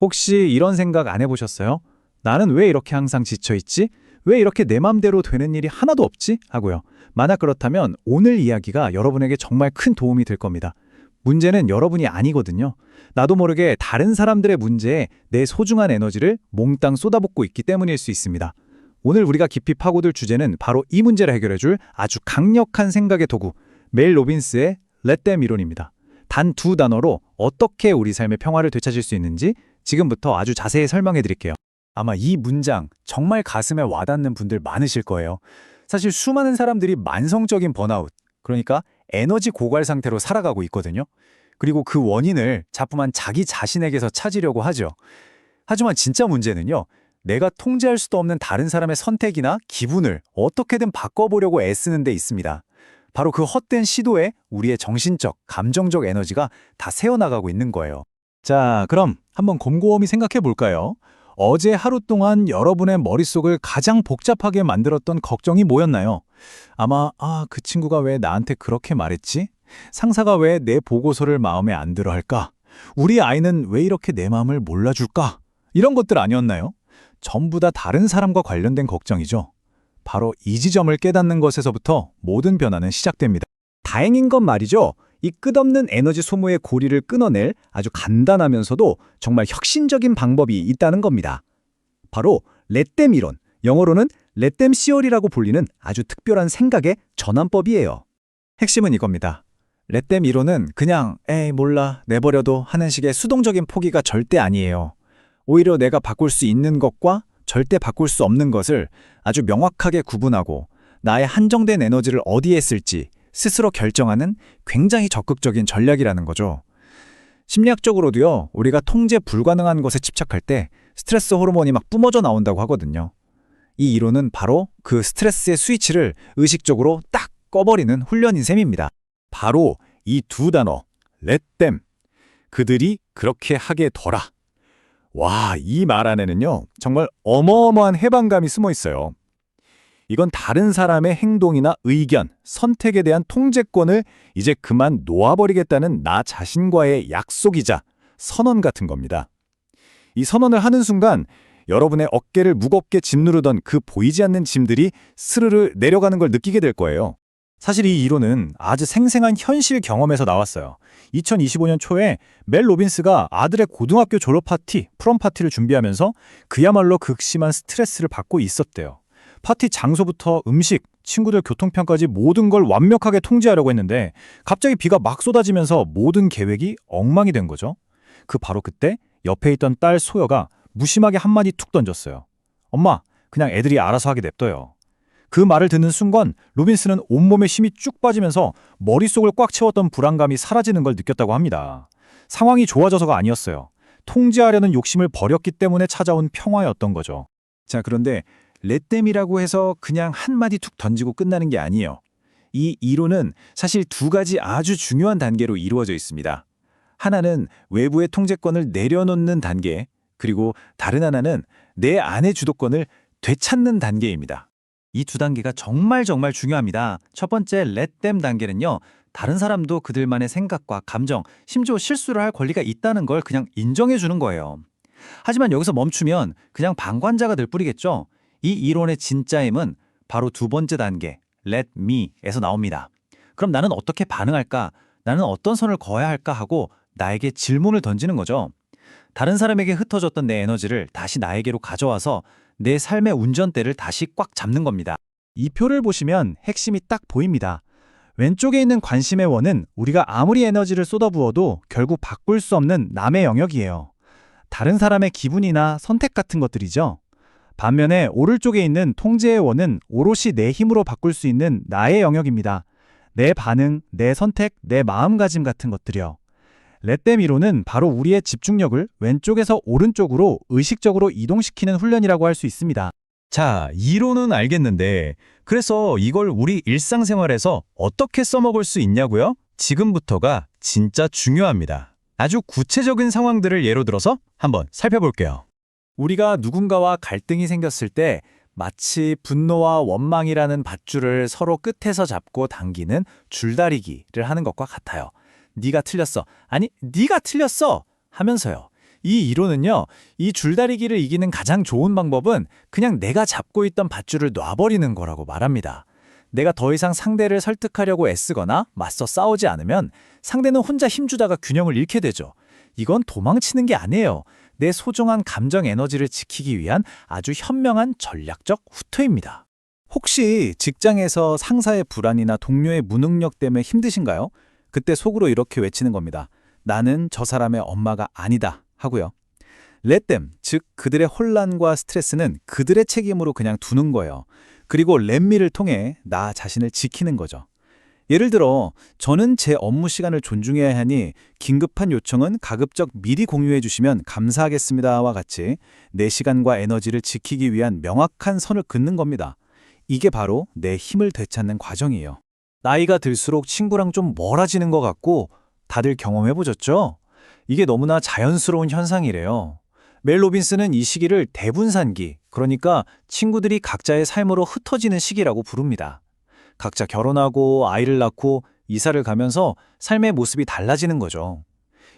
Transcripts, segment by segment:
혹시 이런 생각 안 해보셨어요? 나는 왜 이렇게 항상 지쳐있지? 왜 이렇게 내 맘대로 되는 일이 하나도 없지? 하고요. 만약 그렇다면 오늘 이야기가 여러분에게 정말 큰 도움이 될 겁니다. 문제는 여러분이 아니거든요. 나도 모르게 다른 사람들의 문제에 내 소중한 에너지를 몽땅 쏟아붓고 있기 때문일 수 있습니다. 오늘 우리가 깊이 파고들 주제는 바로 이 문제를 해결해줄 아주 강력한 생각의 도구, 멜 로빈스의 Let Them 이론입니다. 단 두 단어로 어떻게 우리 삶의 평화를 되찾을 수 있는지 지금부터 아주 자세히 설명해 드릴게요. 아마 이 문장 정말 가슴에 와닿는 분들 많으실 거예요. 사실 수많은 사람들이 만성적인 번아웃, 그러니까 에너지 고갈 상태로 살아가고 있거든요. 그리고 그 원인을 자꾸만 자기 자신에게서 찾으려고 하죠. 하지만 진짜 문제는요, 내가 통제할 수도 없는 다른 사람의 선택이나 기분을 어떻게든 바꿔보려고 애쓰는 데 있습니다. 바로 그 헛된 시도에 우리의 정신적, 감정적 에너지가 다 새어나가고 있는 거예요. 자, 그럼 한번 곰곰이 생각해 볼까요? 어제 하루 동안 여러분의 머릿속을 가장 복잡하게 만들었던 걱정이 뭐였나요? 아마 그 친구가 왜 나한테 그렇게 말했지? 상사가 왜 내 보고서를 마음에 안 들어 할까? 우리 아이는 왜 이렇게 내 마음을 몰라줄까? 이런 것들 아니었나요? 전부 다 다른 사람과 관련된 걱정이죠. 바로 이 지점을 깨닫는 것에서부터 모든 변화는 시작됩니다. 다행인 건 말이죠. 이 끝없는 에너지 소모의 고리를 끊어낼 아주 간단하면서도 정말 혁신적인 방법이 있다는 겁니다. 바로 Let Them 이론, 영어로는 Let Them Theory라고 불리는 아주 특별한 생각의 전환법이에요. 핵심은 이겁니다. Let Them 이론은 그냥 에이 몰라 내버려도 하는 식의 수동적인 포기가 절대 아니에요. 오히려 내가 바꿀 수 있는 것과 절대 바꿀 수 없는 것을 아주 명확하게 구분하고 나의 한정된 에너지를 어디에 쓸지 스스로 결정하는 굉장히 적극적인 전략이라는 거죠. 심리학적으로도요, 우리가 통제 불가능한 것에 집착할 때 스트레스 호르몬이 막 뿜어져 나온다고 하거든요. 이 이론은 바로 그 스트레스의 스위치를 의식적으로 딱 꺼버리는 훈련인 셈입니다. 바로 이 두 단어, let them. 그들이 그렇게 하게 둬라. 와, 이 말 안에는요, 정말 어마어마한 해방감이 숨어 있어요. 이건 다른 사람의 행동이나 의견, 선택에 대한 통제권을 이제 그만 놓아버리겠다는 나 자신과의 약속이자 선언 같은 겁니다. 이 선언을 하는 순간 여러분의 어깨를 무겁게 짓누르던 그 보이지 않는 짐들이 스르르 내려가는 걸 느끼게 될 거예요. 사실 이 이론은 아주 생생한 현실 경험에서 나왔어요. 2025년 초에 멜 로빈스가 아들의 고등학교 졸업 파티, 프롬 파티를 준비하면서 그야말로 극심한 스트레스를 받고 있었대요. 파티 장소부터 음식, 친구들 교통편까지 모든 걸 완벽하게 통제하려고 했는데 갑자기 비가 막 쏟아지면서 모든 계획이 엉망이 된 거죠. 바로 그때 옆에 있던 딸 소여가 무심하게 한마디 툭 던졌어요. 엄마, 그냥 애들이 알아서 하게 냅둬요. 그 말을 듣는 순간 로빈스는 온몸에 힘이 쭉 빠지면서 머릿속을 꽉 채웠던 불안감이 사라지는 걸 느꼈다고 합니다. 상황이 좋아져서가 아니었어요. 통제하려는 욕심을 버렸기 때문에 찾아온 평화였던 거죠. 자, 그런데 렛댐이라고 해서 그냥 한마디 툭 던지고 끝나는 게 아니에요. 이 이론은 사실 두 가지 아주 중요한 단계로 이루어져 있습니다. 하나는 외부의 통제권을 내려놓는 단계, 그리고 다른 하나는 내 안의 주도권을 되찾는 단계입니다. 이 두 단계가 정말 중요합니다. 첫 번째 Let Them 단계는요, 다른 사람도 그들만의 생각과 감정, 심지어 실수를 할 권리가 있다는 걸 그냥 인정해 주는 거예요. 하지만 여기서 멈추면 그냥 방관자가 될 뿐이겠죠. 이 이론의 진짜 힘은 바로 두 번째 단계, Let Me에서 나옵니다. 그럼 나는 어떻게 반응할까? 나는 어떤 선을 그어야 할까? 하고 나에게 질문을 던지는 거죠. 다른 사람에게 흩어졌던 내 에너지를 다시 나에게로 가져와서 내 삶의 운전대를 다시 꽉 잡는 겁니다. 이 표를 보시면 핵심이 딱 보입니다. 왼쪽에 있는 관심의 원은 우리가 아무리 에너지를 쏟아부어도 결국 바꿀 수 없는 남의 영역이에요. 다른 사람의 기분이나 선택 같은 것들이죠. 반면에 오른쪽에 있는 통제의 원은 오롯이 내 힘으로 바꿀 수 있는 나의 영역입니다. 내 반응, 내 선택, 내 마음가짐 같은 것들이요. 렛댐 이론은 바로 우리의 집중력을 왼쪽에서 오른쪽으로 의식적으로 이동시키는 훈련이라고 할 수 있습니다. 자, 이론은 알겠는데 그래서 이걸 우리 일상생활에서 어떻게 써먹을 수 있냐고요? 지금부터가 진짜 중요합니다. 아주 구체적인 상황들을 예로 들어서 한번 살펴볼게요. 우리가 누군가와 갈등이 생겼을 때 마치 분노와 원망이라는 밧줄을 서로 끝에서 잡고 당기는 줄다리기를 하는 것과 같아요. 네가 틀렸어. 아니, 네가 틀렸어. 하면서요. 이 이론은요, 이 줄다리기를 이기는 가장 좋은 방법은 그냥 내가 잡고 있던 밧줄을 놔버리는 거라고 말합니다. 내가 더 이상 상대를 설득하려고 애쓰거나 맞서 싸우지 않으면 상대는 혼자 힘주다가 균형을 잃게 되죠. 이건 도망치는 게 아니에요. 내 소중한 감정 에너지를 지키기 위한 아주 현명한 전략적 후퇴입니다. 혹시 직장에서 상사의 불안이나 동료의 무능력 때문에 힘드신가요? 그때 속으로 이렇게 외치는 겁니다. 나는 저 사람의 엄마가 아니다 하고요. Let them, 즉 그들의 혼란과 스트레스는 그들의 책임으로 그냥 두는 거예요. 그리고 let me를 통해 나 자신을 지키는 거죠. 예를 들어 저는 제 업무 시간을 존중해야 하니 긴급한 요청은 가급적 미리 공유해 주시면 감사하겠습니다와 같이 내 시간과 에너지를 지키기 위한 명확한 선을 긋는 겁니다. 이게 바로 내 힘을 되찾는 과정이에요. 나이가 들수록 친구랑 좀 멀어지는 것 같고 다들 경험해 보셨죠? 이게 너무나 자연스러운 현상이래요. 멜 로빈스는 이 시기를 대분산기, 그러니까 친구들이 각자의 삶으로 흩어지는 시기라고 부릅니다. 각자 결혼하고 아이를 낳고 이사를 가면서 삶의 모습이 달라지는 거죠.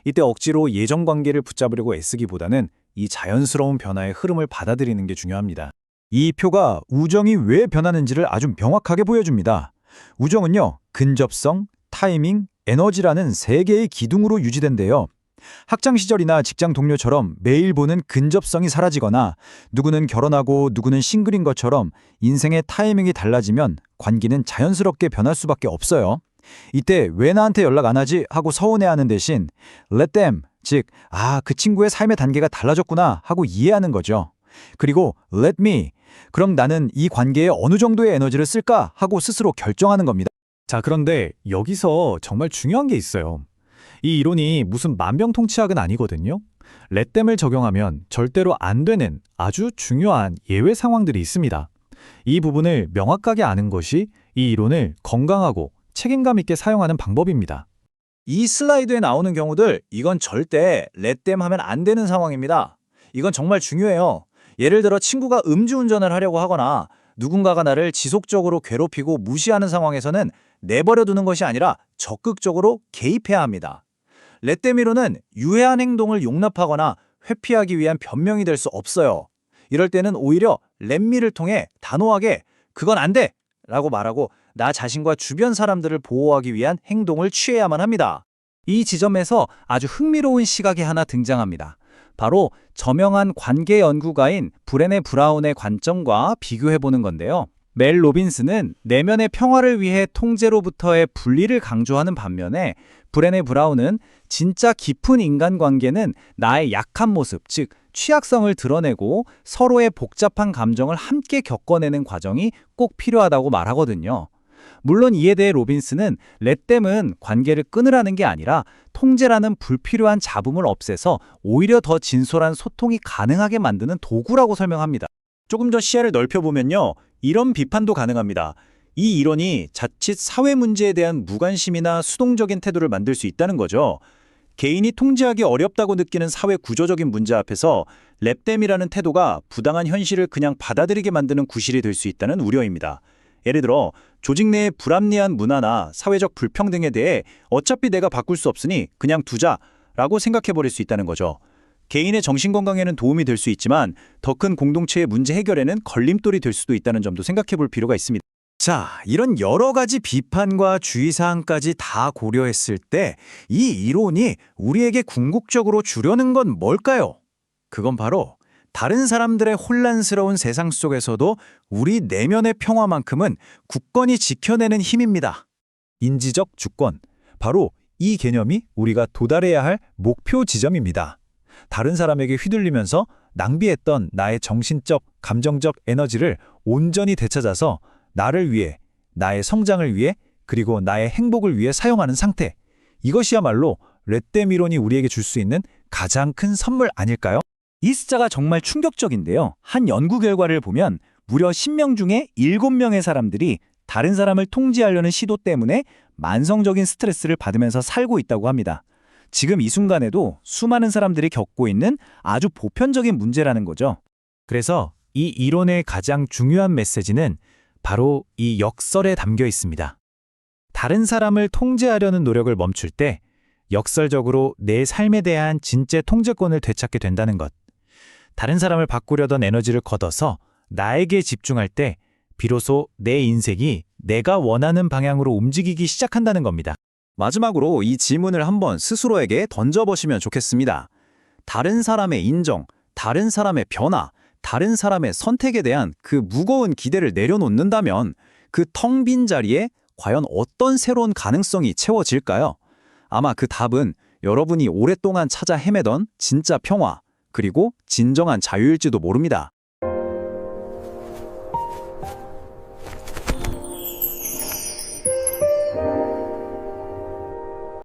이때 억지로 예전 관계를 붙잡으려고 애쓰기보다는 이 자연스러운 변화의 흐름을 받아들이는 게 중요합니다. 이 표가 우정이 왜 변하는지를 아주 명확하게 보여줍니다. 우정은요, 근접성, 타이밍, 에너지라는 세 개의 기둥으로 유지된대요. 학창 시절이나 직장 동료처럼 매일 보는 근접성이 사라지거나 누구는 결혼하고 누구는 싱글인 것처럼 인생의 타이밍이 달라지면 관계는 자연스럽게 변할 수밖에 없어요. 이때 왜 나한테 연락 안 하지 하고 서운해하는 대신 let them, 즉 그 친구의 삶의 단계가 달라졌구나 하고 이해하는 거죠. 그리고 let me, 그럼 나는 이 관계에 어느 정도의 에너지를 쓸까 하고 스스로 결정하는 겁니다. 자, 그런데 여기서 정말 중요한 게 있어요. 이 이론이 무슨 만병통치약은 아니거든요. 렛댐을 적용하면 절대로 안 되는 아주 중요한 예외 상황들이 있습니다. 이 부분을 명확하게 아는 것이 이 이론을 건강하고 책임감 있게 사용하는 방법입니다. 이 슬라이드에 나오는 경우들, 이건 절대 렛댐 하면 안 되는 상황입니다. 이건 정말 중요해요. 예를 들어 친구가 음주운전을 하려고 하거나 누군가가 나를 지속적으로 괴롭히고 무시하는 상황에서는 내버려 두는 것이 아니라 적극적으로 개입해야 합니다. 렛데미로는 유해한 행동을 용납하거나 회피하기 위한 변명이 될 수 없어요. 이럴 때는 오히려 렛미를 통해 단호하게 그건 안 돼! 라고 말하고 나 자신과 주변 사람들을 보호하기 위한 행동을 취해야만 합니다. 이 지점에서 아주 흥미로운 시각이 하나 등장합니다. 바로 저명한 관계 연구가인 브레네 브라운의 관점과 비교해보는 건데요. 멜 로빈스는 내면의 평화를 위해 통제로부터의 분리를 강조하는 반면에 브레네 브라운은 진짜 깊은 인간관계는 나의 약한 모습, 즉 취약성을 드러내고 서로의 복잡한 감정을 함께 겪어내는 과정이 꼭 필요하다고 말하거든요. 물론 이에 대해 로빈스는 렛댐은 관계를 끊으라는 게 아니라 통제라는 불필요한 잡음을 없애서 오히려 더 진솔한 소통이 가능하게 만드는 도구라고 설명합니다. 조금 더 시야를 넓혀보면요, 이런 비판도 가능합니다. 이 이론이 자칫 사회 문제에 대한 무관심이나 수동적인 태도를 만들 수 있다는 거죠. 개인이 통제하기 어렵다고 느끼는 사회 구조적인 문제 앞에서 렛댐이라는 태도가 부당한 현실을 그냥 받아들이게 만드는 구실이 될 수 있다는 우려입니다. 예를 들어 조직 내의 불합리한 문화나 사회적 불평등에 대해 어차피 내가 바꿀 수 없으니 그냥 두자라고 생각해버릴 수 있다는 거죠. 개인의 정신건강에는 도움이 될 수 있지만 더 큰 공동체의 문제 해결에는 걸림돌이 될 수도 있다는 점도 생각해볼 필요가 있습니다. 자, 이런 여러 가지 비판과 주의사항까지 다 고려했을 때 이 이론이 우리에게 궁극적으로 주려는 건 뭘까요? 그건 바로 다른 사람들의 혼란스러운 세상 속에서도 우리 내면의 평화만큼은 굳건히 지켜내는 힘입니다. 인지적 주권, 바로 이 개념이 우리가 도달해야 할 목표 지점입니다. 다른 사람에게 휘둘리면서 낭비했던 나의 정신적, 감정적 에너지를 온전히 되찾아서 나를 위해, 나의 성장을 위해, 그리고 나의 행복을 위해 사용하는 상태. 이것이야말로 렛댐 이론이 우리에게 줄 수 있는 가장 큰 선물 아닐까요? 이 숫자가 정말 충격적인데요. 한 연구 결과를 보면 무려 10명 중에 7명의 사람들이 다른 사람을 통제하려는 시도 때문에 만성적인 스트레스를 받으면서 살고 있다고 합니다. 지금 이 순간에도 수많은 사람들이 겪고 있는 아주 보편적인 문제라는 거죠. 그래서 이 이론의 가장 중요한 메시지는 바로 이 역설에 담겨 있습니다. 다른 사람을 통제하려는 노력을 멈출 때 역설적으로 내 삶에 대한 진짜 통제권을 되찾게 된다는 것. 다른 사람을 바꾸려던 에너지를 걷어서 나에게 집중할 때 비로소 내 인생이 내가 원하는 방향으로 움직이기 시작한다는 겁니다. 마지막으로 이 질문을 한번 스스로에게 던져보시면 좋겠습니다. 다른 사람의 인정, 다른 사람의 변화, 다른 사람의 선택에 대한 그 무거운 기대를 내려놓는다면 그 텅 빈 자리에 과연 어떤 새로운 가능성이 채워질까요? 아마 그 답은 여러분이 오랫동안 찾아 헤매던 진짜 평화, 그리고 진정한 자유일지도 모릅니다.